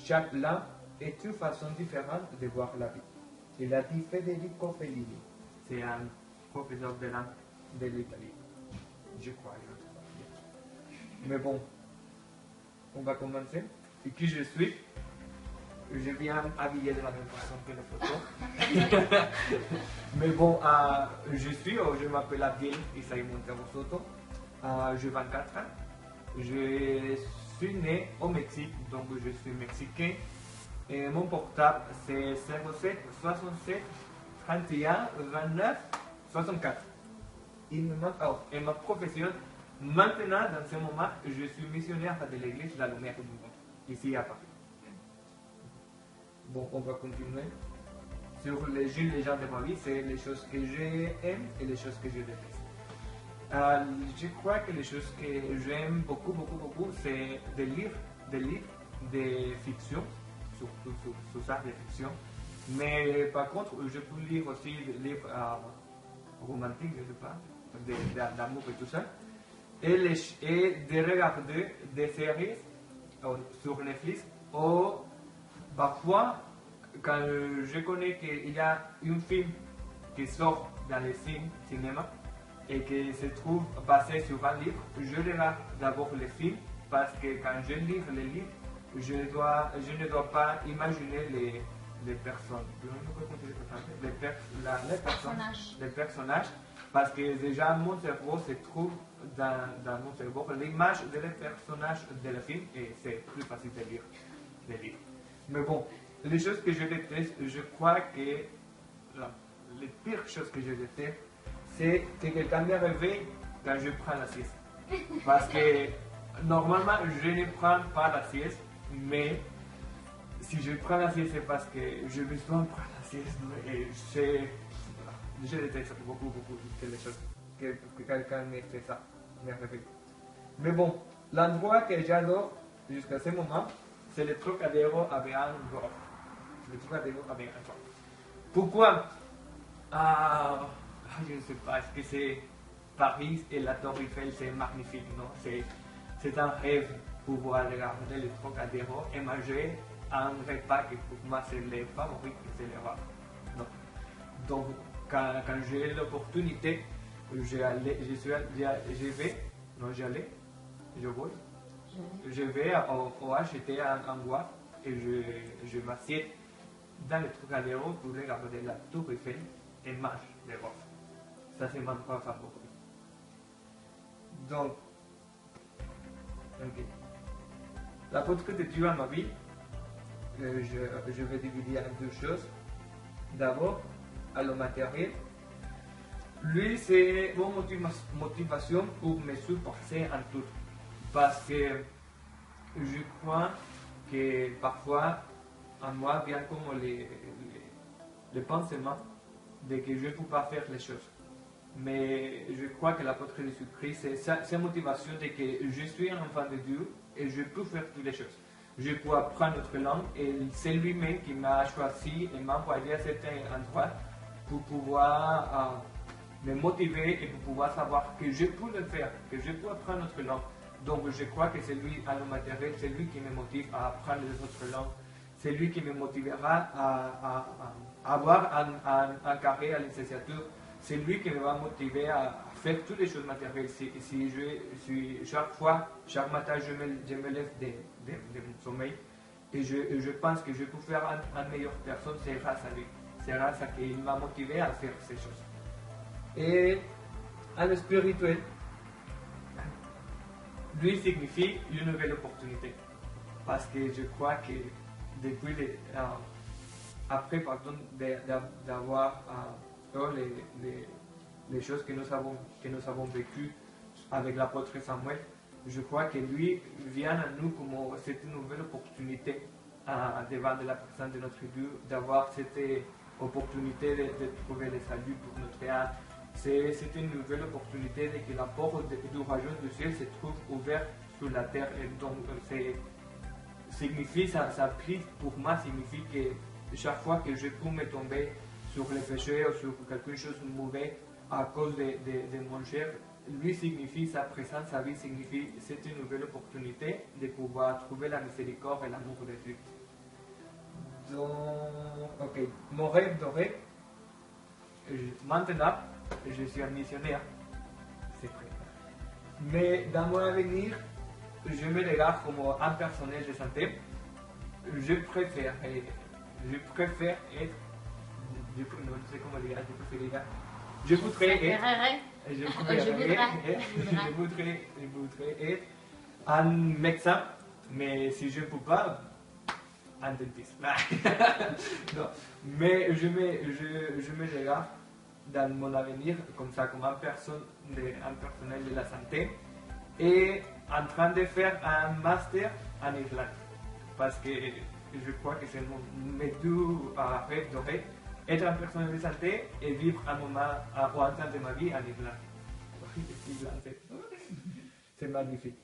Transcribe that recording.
chaque l'un est une façon différente de voir la vie. Il a dit Federico Fellini. C'est un professeur de langue de l'Italie. Je crois, je ne sais pas. Mais bon, on va commencer. Et qui je suis? Je viens habillé de la même façon que la photo. Mais bon, je m'appelle Abdiel Isaïe Montero Soto. J'ai 24 ans. Je suis né au Mexique, donc je suis mexicain. Et mon portable c'est 07 67 31 29 64. Il me manque. Et ma profession, maintenant, dans ce moment, je suis missionnaire de l'église de la Lumière du Monde, ici à Paris. Bon, on va continuer. Sur les gens de ma vie, c'est les choses que j'aime et les choses que je déteste. Je crois que les choses que j'aime beaucoup, c'est de lire des livres de fiction, surtout sur ça, de fiction. Mais par contre, je peux lire aussi des livres romantiques, je sais pas, d'amour et tout ça. Et de regarder des séries sur Netflix ou parfois, quand je connais qu'il y a un film qui sort dans les cinémas et qui se trouve basé sur un livre, je regarde d'abord le film parce que quand je lis le livre, je ne dois pas imaginer les personnes. Les personnages, parce que déjà mon cerveau se trouve dans mon cerveau l'image des personnages de le film et c'est plus facile de lire les livres. Mais bon, les choses que je déteste, je crois que les pires choses que je déteste, c'est que quelqu'un me réveille quand je prends la sieste. Parce que normalement, je ne prends pas la sieste, mais si je prends la sieste, c'est parce que je besoin de prendre la sieste. Et je déteste beaucoup les choses que quelqu'un me fait ça, me réveille. Mais bon, l'endroit que j'adore jusqu'à ce moment, c'est le Trocadéro avec un golf. Le Trocadéro avec un golf. Pourquoi? Je ne sais pas, est-ce que c'est Paris et la Tour Eiffel, c'est magnifique, non? C'est un rêve pouvoir regarder le Trocadéro et manger un repas que pour moi c'est le favori, c'est le rap. Donc, quand j'ai l'opportunité, je vais acheter un bois et je m'assieds dans le Trocadéro pour regarder la Tour Eiffel et mange des roses. Ça, c'est mon endroit favori. Donc, okay. La portrait de Dieu à ma vie, je vais diviser en deux choses. D'abord, à le matériel. Lui, c'est mon motivation pour me surpasser en tout. Parce que je crois que parfois, en moi vient comme le pensement de que je ne peux pas faire les choses. Mais je crois que l'apôtre Jésus-Christ, c'est sa motivation de que je suis un enfant de Dieu et je peux faire toutes les choses. Je peux apprendre notre langue et c'est lui-même qui m'a choisi et m'a envoyé à cet endroit pour pouvoir me motiver et pour pouvoir savoir que je peux le faire, que je peux apprendre notre langue. Donc je crois que c'est lui, à le matériel, c'est lui qui me motive à apprendre notre langue. C'est lui qui me motivera à avoir un carré à licenciature. C'est lui qui me va motiver à faire toutes les choses matérielles. Si chaque fois, chaque matin, je me lève de mon sommeil et je pense que je peux faire une meilleure personne, c'est grâce à lui. C'est grâce à qu'il m'a motivé à faire ces choses. Et en spirituel, lui signifie une nouvelle opportunité. Parce que je crois que depuis après d'avoir les choses que nous avons vécues avec l'apôtre Samuel, je crois que lui vient à nous comme cette nouvelle opportunité devant de la personne de notre Dieu, d'avoir cette opportunité de trouver le salut pour notre âme. C'est une nouvelle opportunité de que la porte du royaume du ciel se trouve ouverte sur la terre. Et donc, signifie, ça prie pour moi, signifie que chaque fois que je peux me tomber sur le péché ou sur quelque chose de mauvais à cause de mon chef, lui signifie sa présence, sa vie signifie c'est une nouvelle opportunité de pouvoir trouver la miséricorde et l'amour de Dieu. Donc, ok, mon rêve doré, maintenant, je suis un missionnaire, c'est vrai. Mais dans mon avenir, je me regarde comme un personnel de santé. Je préfère être, non, je sais comment dire, je voudrais être, je voudrais être un médecin, mais si je ne peux pas, un dentiste. Non, mais je me regarde dans mon avenir comme ça, comme un personnel de la santé et en train de faire un master en Irlande. Parce que je crois que c'est mes deux rêves dorés, être un personnel de santé et vivre un moment ou un temps de ma vie en Irlande. C'est magnifique.